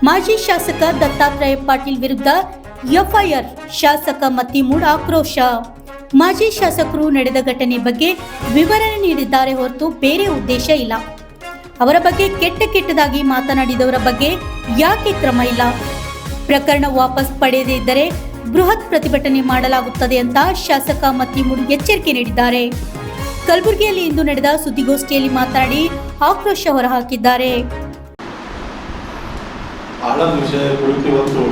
ಮಾಜಿ ಶಾಸಕ ದತ್ತಾತ್ರೇಯ ಪಾಟೀಲ್ ವಿರುದ್ಧ ಎಫ್ಐಆರ್, ಶಾಸಕ ಮತ್ತಿಮೂಡ್ ಆಕ್ರೋಶ. ಮಾಜಿ ಶಾಸಕರು ನಡೆದ ಘಟನೆ ಬಗ್ಗೆ ವಿವರಣೆ ನೀಡಿದ್ದಾರೆ ಹೊರತು ಬೇರೆ ಉದ್ದೇಶ ಇಲ್ಲ. ಅವರ ಬಗ್ಗೆ ಕೆಟ್ಟದಾಗಿ ಮಾತನಾಡಿದವರ ಬಗ್ಗೆ ಯಾಕೆ ಕ್ರಮ ಇಲ್ಲ? ಪ್ರಕರಣ ವಾಪಸ್ ಪಡೆಯದೇ ಇದ್ದರೆ ಬೃಹತ್ ಪ್ರತಿಭಟನೆ ಮಾಡಲಾಗುತ್ತದೆ ಅಂತ ಶಾಸಕ ಮತ್ತಿಮೂಡ್ ಎಚ್ಚರಿಕೆ ನೀಡಿದ್ದಾರೆ. ಕಲಬುರಗಿಯಲ್ಲಿ ಇಂದು ನಡೆದ ಸುದ್ದಿಗೋಷ್ಠಿಯಲ್ಲಿ ಮಾತನಾಡಿ ಆಕ್ರೋಶ ಹೊರಹಾಕಿದ್ದಾರೆ. ಆಳದ ವಿಷಯ ಕುರಿತು ಇವತ್ತು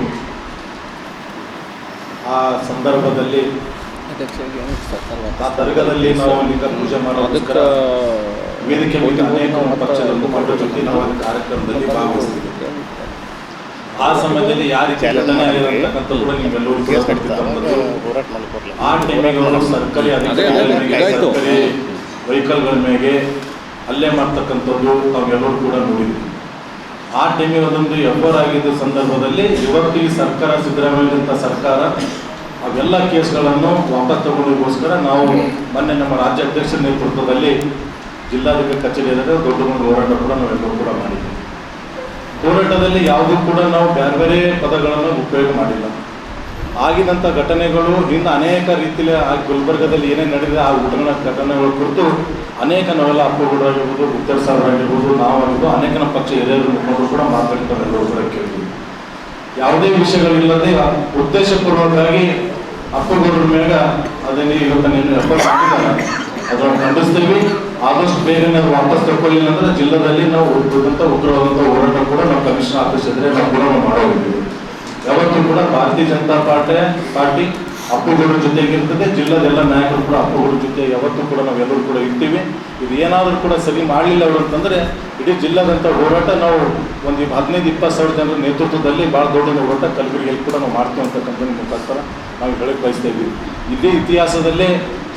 ಆ ಸಂದರ್ಭದಲ್ಲಿ ಆ ದರ್ಗದಲ್ಲಿ ನಾವು ಲಿಂಗ ಪೂಜೆ ಮಾಡೋದಕ್ಕೋಸ್ಕರ ವೇದಿಕೆ ಮೇಲೆ ಅನೇಕ ಪಕ್ಷದ ಮುಖಂಡರ ಜೊತೆ ನಾವು ಕಾರ್ಯಕ್ರಮದಲ್ಲಿ ಭಾಗವಹಿಸಿದ್ದೇವೆ. ಆ ಸಮಯದಲ್ಲಿ ಯಾವ ರೀತಿ ಘಟನೆ ಆಗಿರತಕ್ಕಂಥ ಕೂಡ ನೀವೆಲ್ಲರೂ ಆ ಟೈಮಿಗೆ ಸರ್ಕಾರಿ ಅಧಿಕಾರಿಗಳಿಗೆ ಸರ್ಕಾರಿ ವೆಹಿಕಲ್ಗಳ ಮೇಲೆ ಹಲ್ಲೆ ಮಾಡ್ತಕ್ಕಂಥದ್ದು ತಾವೆಲ್ಲರೂ ಕೂಡ ನೋಡಿದ್ವಿ. ಆ ಟೈಮಿಗೆ ಅದೊಂದು ಎಫ್ಐಆರ್ ಆಗಿದ್ದ ಸಂದರ್ಭದಲ್ಲಿ ಇವತ್ತು ಈ ಸರ್ಕಾರ, ಸಿದ್ದರಾಮಯ್ಯ ಸರ್ಕಾರ ಅವೆಲ್ಲ ಕೇಸ್ಗಳನ್ನು ವಾಪಸ್ ತಗೊಳ್ಳೋದಕ್ಕೋಸ್ಕರ ನಾವು ಮೊನ್ನೆ ನಮ್ಮ ರಾಜ್ಯಾಧ್ಯಕ್ಷರ ನೇತೃತ್ವದಲ್ಲಿ ಜಿಲ್ಲಾಧಿಕಾರಿ ಕಚೇರಿಯಲ್ಲಿ ದೊಡ್ಡ ಹೋರಾಟ ಕೂಡ ನಾವೆಲ್ಲರೂ ಕೂಡ ಮಾಡಿದ್ದೀವಿ. ಹೋರಾಟದಲ್ಲಿ ಯಾವುದೂ ಕೂಡ ನಾವು ಬೇರೆ ಬೇರೆ ಪದಗಳನ್ನು ಉಪಯೋಗ ಮಾಡಿಲ್ಲ. ಆಗಿದಂಥ ಘಟನೆಗಳು ಹಿಂದೆ ಅನೇಕ ರೀತಿಯಲ್ಲಿ ಆ ಗುಲ್ಬರ್ಗದಲ್ಲಿ ಏನೇನು ನಡೆದಿದೆ ಆ ಘಟನೆಗಳ ಕುರಿತು ಅನೇಕ ನಾವೆಲ್ಲ ಅಪ್ಪುಗೌಡರಾಗಿರ್ಬೋದು, ಗುತ್ತೇರ್ ಸಾಹೇಬ್ ಆಗಿರ್ಬೋದು, ನಾವಾಗಿರ್ಬೋದು, ಅನೇಕ ನಮ್ಮ ಪಕ್ಷ ಹಿರಿಯರು ಮುಖಂಡರು ಕೂಡ ಮಾತಾಡ್ತಾರೆಲ್ಲರೂ ಕೂಡ ಕೇಳಿದ್ವಿ. ಯಾವುದೇ ವಿಷಯಗಳಿಲ್ಲದೆ ಉದ್ದೇಶಪೂರ್ವಕವಾಗಿ ಅಪ್ಪುಗೌಡರ ಮೇಲೆ ಅದನ್ನು ಇವತ್ತು ನೀನು ಎಫರ್ಟ್ ಮಾಡಿದ್ದಾರೆ, ಅದನ್ನು ಖಂಡಿಸ್ತೀವಿ. ಆದಷ್ಟು ಬೇಗನೆ ಅದು ವಾಪಸ್ ತಗೊಳ್ಳಿಲ್ಲ ಅಂದ್ರೆ ಜಿಲ್ಲೆಯಲ್ಲಿ ನಾವು ಉಗ್ರವಾದಂಥ ಹೋರಾಟ ಕೂಡ ನಾವು ಕಮಿಷನರ್ ಆಫೀಸ್ ಇದ್ರೆ ನಾವು ಕೂಡ ಮಾಡೋಗಿದ್ದೀವಿ. ಯಾವತ್ತೂ ಕೂಡ ಭಾರತೀಯ ಜನತಾ ಪಾರ್ಟಿ ಅಪ್ಪುಗೌಡರ ಜೊತೆಗಿರ್ತದೆ. ಜಿಲ್ಲೆದೆಲ್ಲ ನಾಯಕರು ಕೂಡ ಅಪ್ಪುಗೌಡರ ಜೊತೆ ಯಾವತ್ತೂ ಕೂಡ ನಾವೆಲ್ಲರೂ ಕೂಡ ಇರ್ತೀವಿ. ಇದು ಏನಾದರೂ ಕೂಡ ಸರಿ ಮಾಡಲಿಲ್ಲ ಅವರು ಅಂತಂದರೆ ಇಡೀ ಜಿಲ್ಲೆದಂಥ ಹೋರಾಟ ನಾವು ಒಂದು 15-20 ಸಾವಿರ ಜನರ ನೇತೃತ್ವದಲ್ಲಿ ಭಾಳ ದೊಡ್ಡ ಹೋರಾಟ ಕಲಬುರಗಿಯಲ್ಲಿ ಕೂಡ ನಾವು ಮಾಡ್ತೀವಿ ಅಂತಕ್ಕಂಥ ಮುಖಾಂತರ ನಾವು ಹೇಳಕ್ಕೆ ಬಯಸ್ತಾ ಇದ್ದೀವಿ. ಇದೇ ಇತಿಹಾಸದಲ್ಲೇ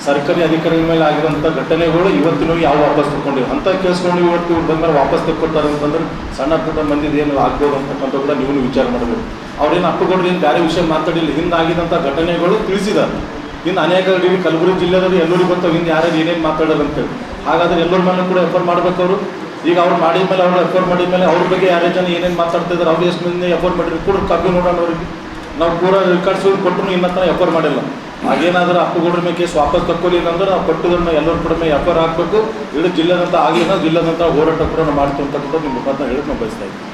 ಸರ್ಕಾರಿ ಅಧಿಕಾರಿಗಳ ಮೇಲೆ ಆಗಿರೋಂಥ ಘಟನೆಗಳು ಇವತ್ತಿನೂ ಯಾವ ವಾಪಸ್ ತಗೊಂಡಿವಿ ಅಂಥ ಕೇಸ್ಕೊಂಡು ಇವತ್ತು ಇವ್ರು ಬಂದ್ಮೇಲೆ ವಾಪಸ್ ತಗೊಳ್ತಾರೆ ಅಂತಂದ್ರೆ ಸಣ್ಣ ಪುಟ್ಟ ಮಂದಿದು ಏನು ಆಗ್ಬೋದು ಅಂತಕ್ಕಂಥ ಕೂಡ ನೀವು ವಿಚಾರ ಮಾಡಬೇಕು. ಅವ್ರೇನು ಅಪ್ಪುಗೌಡರು ಏನು ಬೇರೆ ವಿಷಯ ಮಾತಾಡಿಲ್ಲ. ಹಿಂದೆ ಆಗಿದಂಥ ಘಟನೆಗಳು ತಿಳಿಸಿದ್ದಾರೆ. ಇನ್ನು ಅನೇಕ ಕಲಬುರಗಿ ಜಿಲ್ಲೆದವರು ಎಲ್ಲರಿಗೂ ಗೊತ್ತಾಗ ಹಿಂದೆ ಯಾರು ಏನೇನು ಮಾತಾಡೋದು ಅಂತೇಳಿ. ಹಾಗಾದ್ರೆ ಎಲ್ಲರ ಮೇಲೆ ಕೂಡ ಎಫರ್ ಮಾಡ್ಬೇಕು ಅವರು. ಈಗ ಅವ್ರು ಮಾಡಿದ ಮೇಲೆ ಅವ್ರು ಎಫರ್ ಮಾಡಿದ ಮೇಲೆ ಅವ್ರ ಬಗ್ಗೆ ಯಾರೇ ಜನ ಏನೇನು ಮಾತಾಡ್ತಿದ್ದಾರೆ, ಅವ್ರು ಎಷ್ಟು ಮಂದಿ ಎಫರ್ ಮಾಡಿದ್ರು ಕೂಡ ಕಬ್ಬಿ ನೋಡೋಣ. ಅವ್ರಿಗೆ ನಾವು ಪೂರ ರೆಕಾರ್ಡ್ಸ್ ಕೊಟ್ಟರು ಇನ್ನೂ ತನಕ ಎಫರ್ ಮಾಡಿಲ್ಲ. ಹಾಗೇನಾದ್ರೂ ಅಪ್ಪುಗೌಡರ ಮೇಲೆ ಕೇಸ್ ವಾಪಸ್ ತಕ್ಕೊಲಿಲ್ಲ ಅಂದ್ರೆ ನಾವು ಕೊಟ್ಟಿದ್ದನ್ನ ಎಲ್ಲರೂ ಕೂಡ ಮೇಲೆ ಎಫರ್ ಹಾಕಬೇಕು. ಇಡೀ ಜಿಲ್ಲೆದಂತ ಆಗಲಿಲ್ಲ, ಜಿಲ್ಲೆದಂತ ಹೋರಾಟ ಕೂಡ ನಾವು ಮಾಡ್ತೀವಿ ಅಂತ ಕೂಡ ನಿಮ್ಮ ಮುಖಾಂತರ ಹೇಳಕ್ಕೆ ನಾವು ಬಯಸ್ತಾ ಇದ್ದೀವಿ.